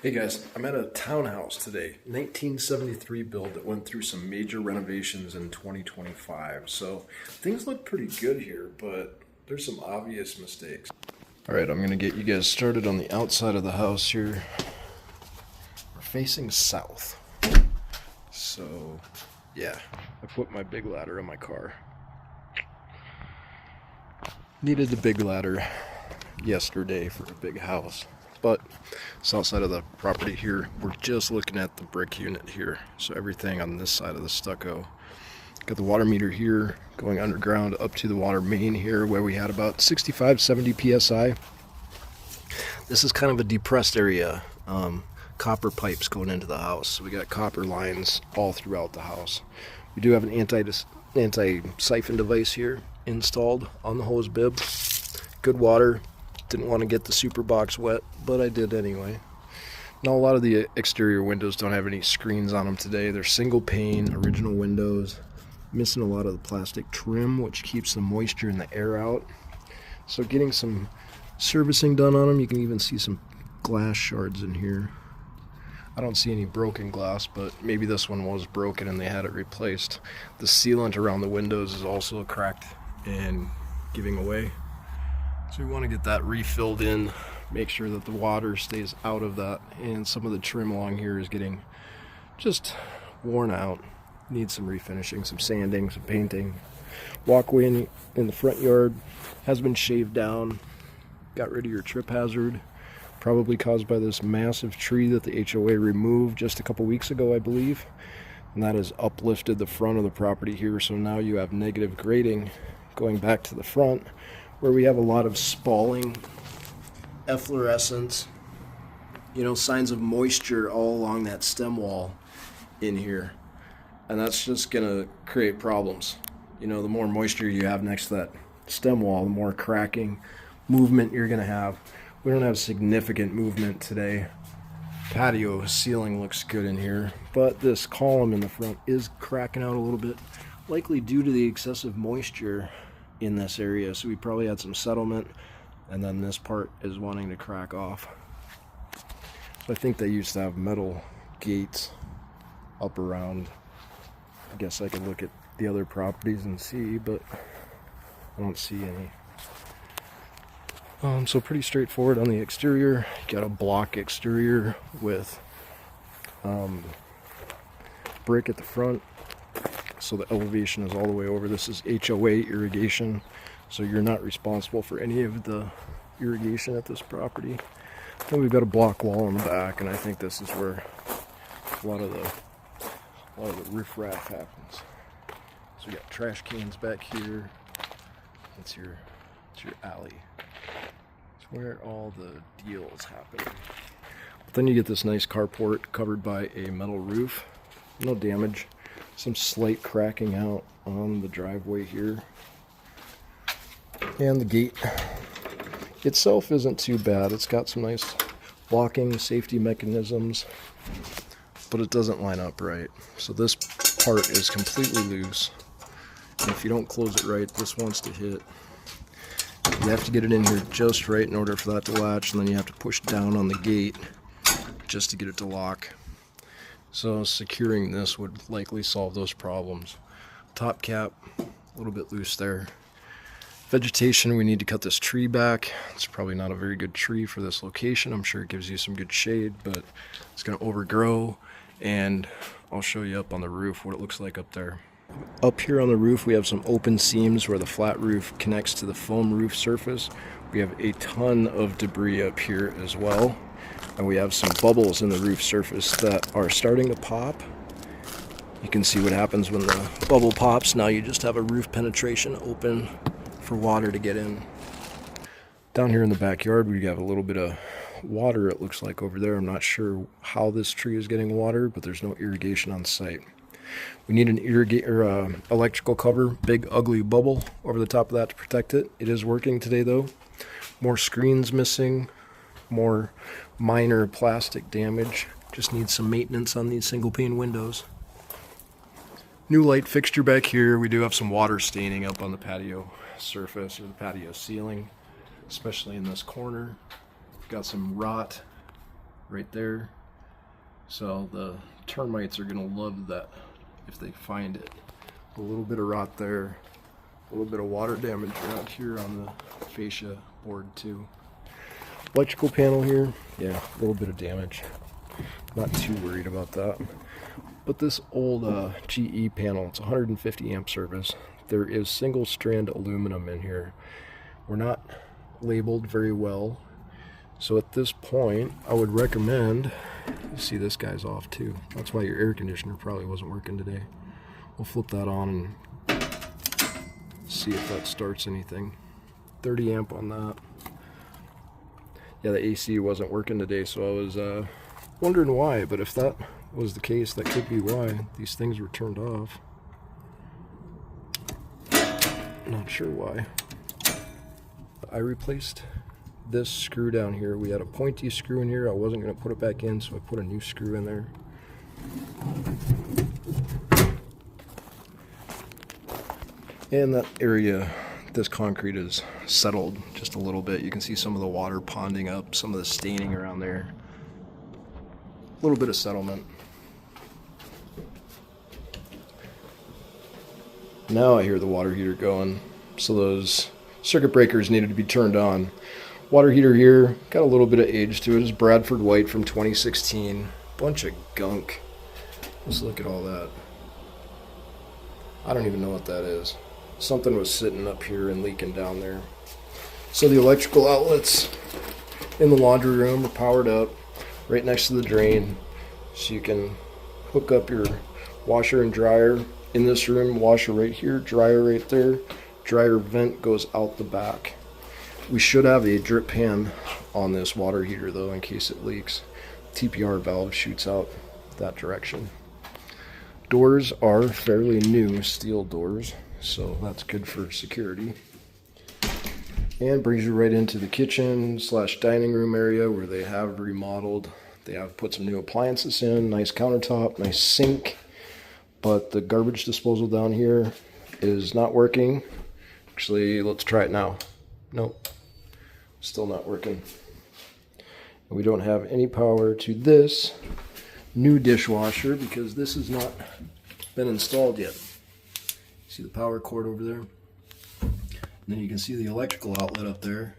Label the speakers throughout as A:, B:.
A: Hey guys, I'm at a townhouse today, 1973 build that went through some major renovations in 2025. So things look pretty good here, but there's some obvious mistakes. All right, I'm gonna get you guys started on the outside of the house here. We're facing south. So yeah, I put my big ladder in my car. Needed the big ladder yesterday for a big house. But south side of the property here, we're just looking at the brick unit here. So everything on this side of the stucco. Got the water meter here going underground up to the water main here where we had about 65, 70 PSI. This is kind of a depressed area. Copper pipes going into the house. So we got copper lines all throughout the house. We do have an anti-siphon device here installed on the hose bib. Good water. Didn't want to get the super box wet, but I did anyway. Now a lot of the exterior windows don't have any screens on them today. They're single pane, original windows. Missing a lot of the plastic trim, which keeps the moisture and the air out. So getting some servicing done on them. You can even see some glass shards in here. I don't see any broken glass, but maybe this one was broken and they had it replaced. The sealant around the windows is also cracked and giving away. So we want to get that refilled in, make sure that the water stays out of that, and some of the trim along here is getting just worn out. Needs some refinishing, some sanding, some painting. Walkway in the front yard has been shaved down. Got rid of your trip hazard, probably caused by this massive tree that the HOA removed just a couple weeks ago, I believe. And that has uplifted the front of the property here, so now you have negative grading going back to the front, where we have a lot of spalling, efflorescence, signs of moisture all along that stem wall in here. And that's just gonna create problems. The more moisture you have next to that stem wall, the more cracking, movement you're gonna have. We don't have significant movement today. Patio ceiling looks good in here, but this column in the front is cracking out a little bit, likely due to the excessive moisture in this area. So we probably had some settlement, and then this part is wanting to crack off. So I think they used to have metal gates up around. I guess I could look at the other properties and see, but I don't see any. So pretty straightforward on the exterior. Got a block exterior with brick at the front. So the elevation is all the way over. This is HOA irrigation, so you're not responsible for any of the irrigation at this property. Then we've got a block wall in the back, and I think this is where a lot of the riffraff happens. So we got trash cans back here. It's your alley. It's where all the deals happen. But then you get this nice carport covered by a metal roof. No damage. Some slight cracking out on the driveway here. And the gate itself isn't too bad. It's got some nice locking safety mechanisms, but it doesn't line up right. So this part is completely loose. And if you don't close it right, this wants to hit. You have to get it in here just right in order for that to latch, and then you have to push down on the gate just to get it to lock. So securing this would likely solve those problems. Top cap, a little bit loose there. Vegetation, we need to cut this tree back. It's probably not a very good tree for this location. I'm sure it gives you some good shade, but it's gonna overgrow, and I'll show you up on the roof what it looks like up there. Up here on the roof, we have some open seams where the flat roof connects to the foam roof surface. We have a ton of debris up here as well. And we have some bubbles in the roof surface that are starting to pop. You can see what happens when the bubble pops. Now you just have a roof penetration open for water to get in. Down here in the backyard, we have a little bit of water, it looks like, over there. I'm not sure how this tree is getting water, but there's no irrigation on site. We need an electrical cover, big ugly bubble over the top of that to protect it. It is working today though. More screens missing, more minor plastic damage. Just need some maintenance on these single pane windows. New light fixture back here. We do have some water staining up on the patio surface or the patio ceiling, especially in this corner. Got some rot right there. So the termites are going to love that if they find it. A little bit of rot there, a little bit of water damage out here on the fascia board too. Electrical panel here, yeah, a little bit of damage. Not too worried about that. But this old GE panel, it's 150 amp service. There is single strand aluminum in here. We're not labeled very well. So at this point, I would recommend, you see this guy's off too. That's why your air conditioner probably wasn't working today. We'll flip that on and see if that starts anything. 30 amp on that. Yeah, the AC wasn't working today, so I was wondering why, but if that was the case, that could be why these things were turned off. Not sure why. I replaced this screw down here. We had a pointy screw in here. I wasn't going to put it back in, so I put a new screw in there. And that area, this concrete is settled just a little bit. You can see some of the water ponding up, some of the staining around there. A little bit of settlement. Now I hear the water heater going, so those circuit breakers needed to be turned on. Water heater here, got a little bit of age to it. It's Bradford White from 2016. Bunch of gunk. Let's look at all that. I don't even know what that is. Something was sitting up here and leaking down there. So the electrical outlets in the laundry room are powered up right next to the drain, so you can hook up your washer and dryer in this room. Washer right here, dryer right there. Dryer vent goes out the back. We should have a drip pan on this water heater though, in case it leaks. TPR valve shoots out that direction. Doors are fairly new steel doors, so that's good for security. And brings you right into the kitchen / dining room area where they have remodeled. They have put some new appliances in, nice countertop, nice sink, but the garbage disposal down here is not working. Actually, let's try it now. Nope, still not working. And we don't have any power to this new dishwasher because this has not been installed yet. See the power cord over there? And then you can see the electrical outlet up there.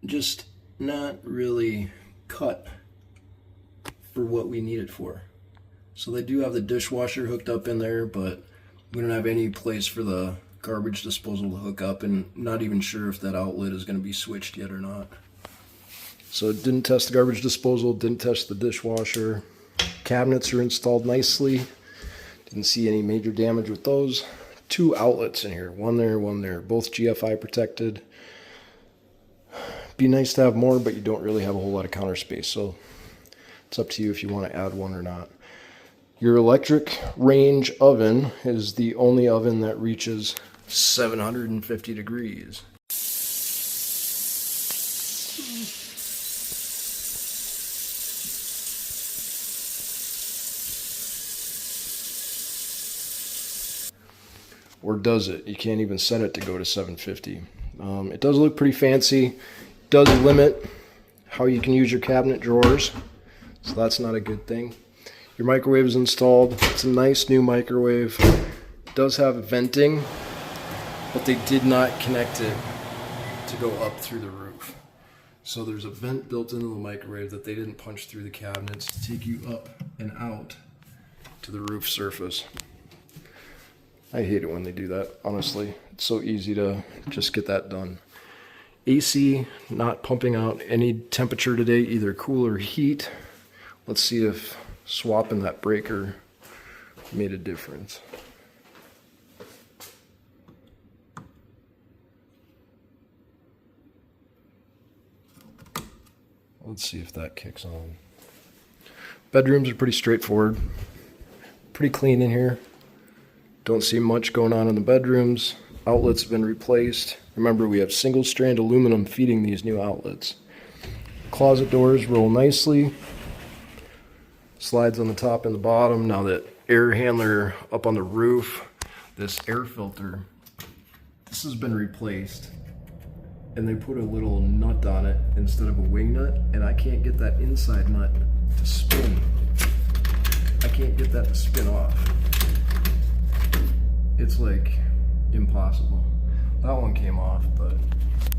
A: Just not really cut for what we need it for. So they do have the dishwasher hooked up in there, but we don't have any place for the garbage disposal to hook up, and not even sure if that outlet is going to be switched yet or not. So it didn't test the garbage disposal, didn't test the dishwasher. Cabinets are installed nicely. Didn't see any major damage with those. 2 outlets in here, one there, both GFI protected. Be nice to have more, but you don't really have a whole lot of counter space, so it's up to you if you want to add one or not. Your electric range oven is the only oven that reaches 750 degrees. Or does it? You can't even set it to go to 750. It does look pretty fancy. It does limit how you can use your cabinet drawers, so that's not a good thing. Your microwave is installed. It's a nice new microwave. It does have venting, but they did not connect it to go up through the roof. So there's a vent built into the microwave that they didn't punch through the cabinets to take you up and out to the roof surface. I hate it when they do that, honestly. It's so easy to just get that done. AC not pumping out any temperature today, either cool or heat. Let's see if swapping that breaker made a difference. Let's see if that kicks on. Bedrooms are pretty straightforward. Pretty clean in here. Don't see much going on in the bedrooms. Outlets have been replaced. Remember, we have single strand aluminum feeding these new outlets. Closet doors roll nicely. Slides on the top and the bottom. Now that air handler up on the roof, this air filter, this has been replaced. and they put a little nut on it instead of a wing nut, and I can't get that inside nut to spin. I can't get that to spin off. It's like impossible. That one came off, but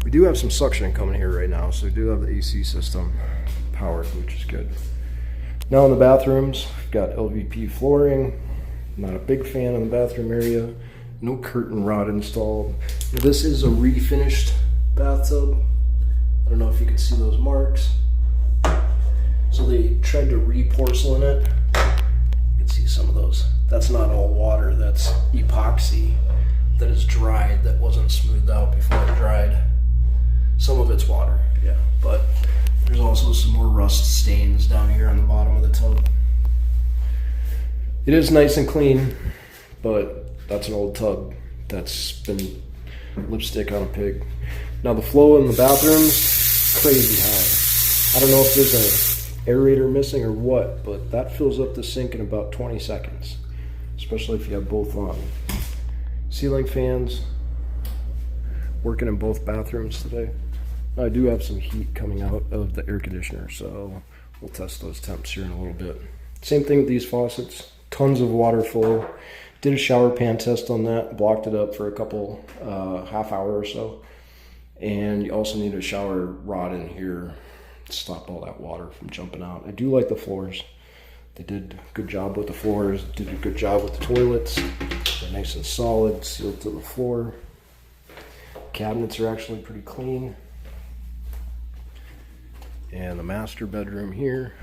A: we do have some suction coming here right now, so we do have the AC system powered, which is good. Now in the bathrooms, we've got LVP flooring. Not a big fan in the bathroom area. No curtain rod installed. Now, this is a refinished bathtub. I don't know if you can see those marks. So they tried to re-porcelain it. You can see some of those. That's not all water, that's epoxy that is dried, that wasn't smoothed out before it dried. Some of it's water, yeah, but there's also some more rust stains down here on the bottom of the tub. It is nice and clean, but that's an old tub that's been lipstick on a pig. Now the flow in the bathrooms, crazy high. I don't know if there's an aerator missing or what, but that fills up the sink in about 20 seconds, especially if you have both on. Ceiling fans working in both bathrooms today. I do have some heat coming out of the air conditioner, so we'll test those temps here in a little bit. Same thing with these faucets, tons of water flow. Did a shower pan test on that, blocked it up for a couple, half hour or so. And you also need a shower rod in here to stop all that water from jumping out. I do like the floors. They did a good job with the floors, did a good job with the toilets. They're nice and solid, sealed to the floor. Cabinets are actually pretty clean. And the master bedroom here,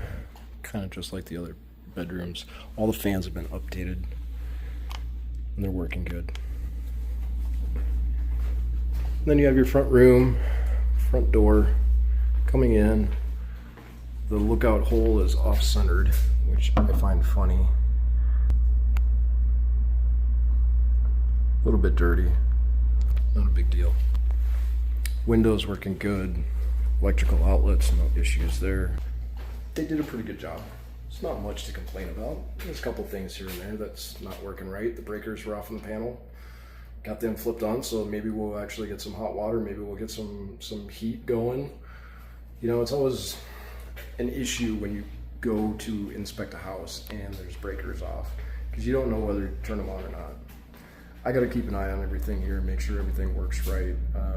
A: kind of just like the other bedrooms. All the fans have been updated and they're working good. And then you have your front room, front door coming in. The lookout hole is off-centered, which I find funny. A little bit dirty, not a big deal. Windows working good. Electrical outlets, no issues there. They did a pretty good job. It's not much to complain about. There's a couple things here and there that's not working right. The breakers were off on the panel. Got them flipped on, so maybe we'll actually get some hot water. Maybe we'll get some heat going. You know, it's always an issue when you go to inspect a house and there's breakers off, because you don't know whether to turn them on or not. I got to keep an eye on everything here, make sure everything works right.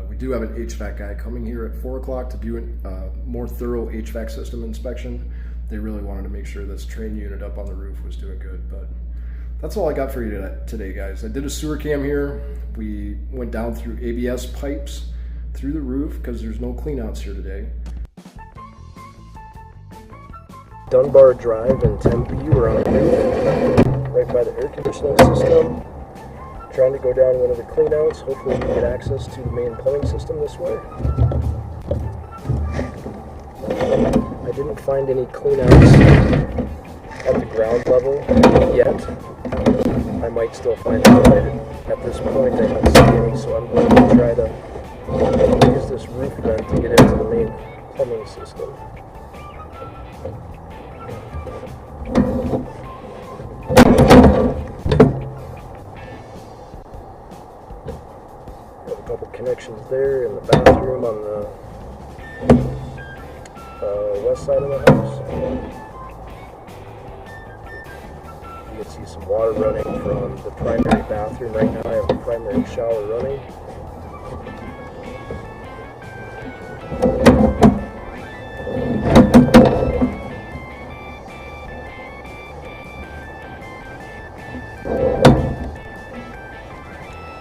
A: We do have an HVAC guy coming here at 4 o'clock to do a more thorough HVAC system inspection. They really wanted to make sure this train unit up on the roof was doing good, but that's all I got for you today, guys. I did a sewer cam here. We went down through ABS pipes through the roof because there's no cleanouts here today. Dunbar Drive in Tempe, we're on a roof right by the air conditioning system. Trying to go down one of the cleanouts. Hopefully we can get access to the main plumbing system this way. I didn't find any cleanouts at the ground level yet. I might still find them, but at this point I don't see any, so I'm going to try to use this roof vent to get into the main plumbing system. Connections there in the bathroom on the west side of the house. You can see some water running from the primary bathroom. Right now I have the primary shower running.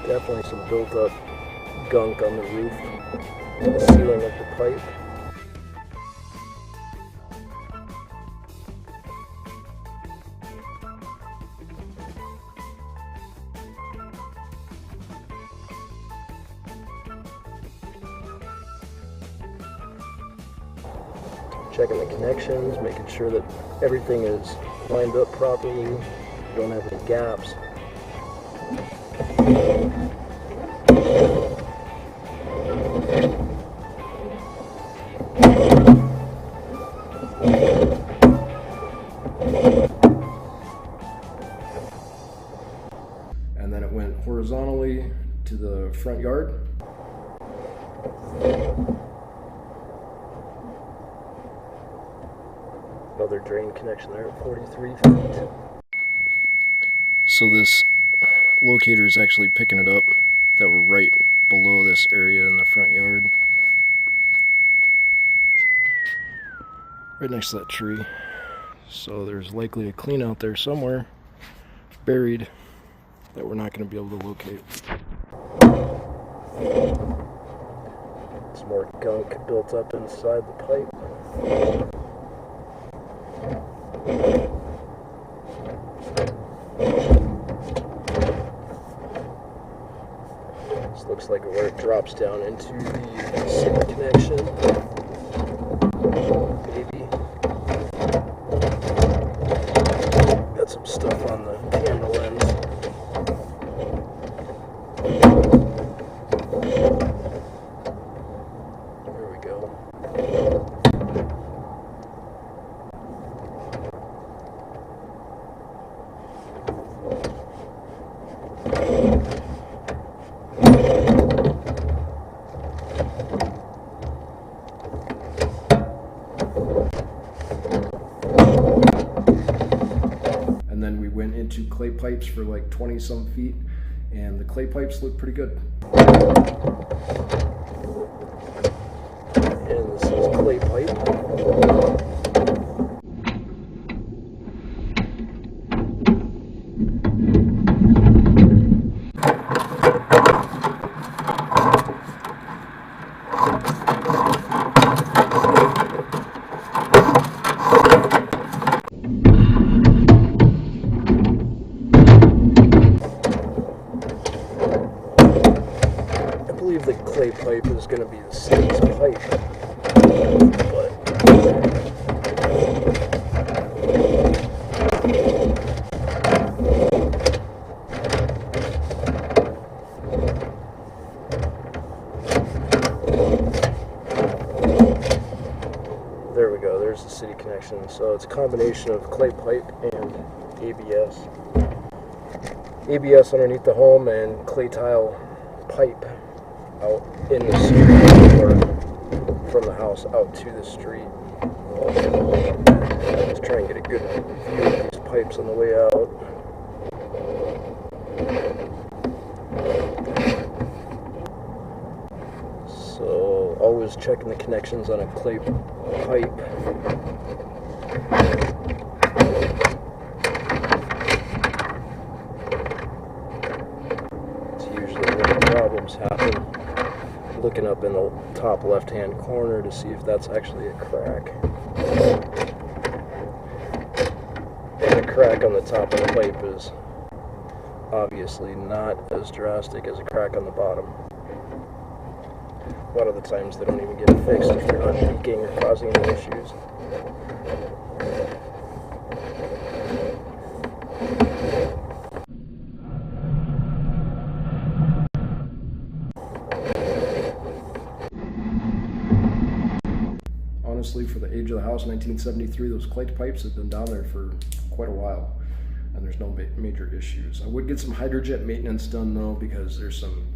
A: Definitely some built up gunk on the roof and the ceiling of the pipe. Checking the connections, making sure that everything is lined up properly, you don't have any gaps. And then it went horizontally to the front yard. Another drain connection there at 43 feet. So this locator is actually picking it up that we're right below this area in the front yard. Right next to that tree. So there's likely a clean out there somewhere buried that we're not going to be able to locate. Some more gunk built up inside the pipe. This looks like where it drops down into the city connection. Maybe. Got some stuff on the camera lens. There we go. And then we went into clay pipes for like 20 some feet, and the clay pipes look pretty good. And this is clay pipe. I believe the clay pipe is going to be the city's pipe, but there we go, there's the city connection. So it's a combination of clay pipe and ABS. ABS underneath the home and clay tile pipe out in the street, or from the house out to the street. Let's try and get a good view of these pipes on the way out. So always checking the connections on a clay pipe. It's usually when the problems happen. Looking up in the top left-hand corner to see if that's actually a crack. And a crack on the top of the pipe is obviously not as drastic as a crack on the bottom. A lot of the times they don't even get fixed if they're not leaking or causing any issues. Honestly, for the age of the house, 1973, those clay pipes have been down there for quite a while, and there's no major issues. I would get some hydrojet maintenance done though, because there's some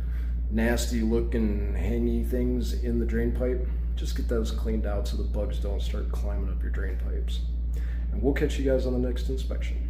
A: nasty looking hangy things in the drain pipe. Just get those cleaned out so the bugs don't start climbing up your drain pipes. And we'll catch you guys on the next inspection.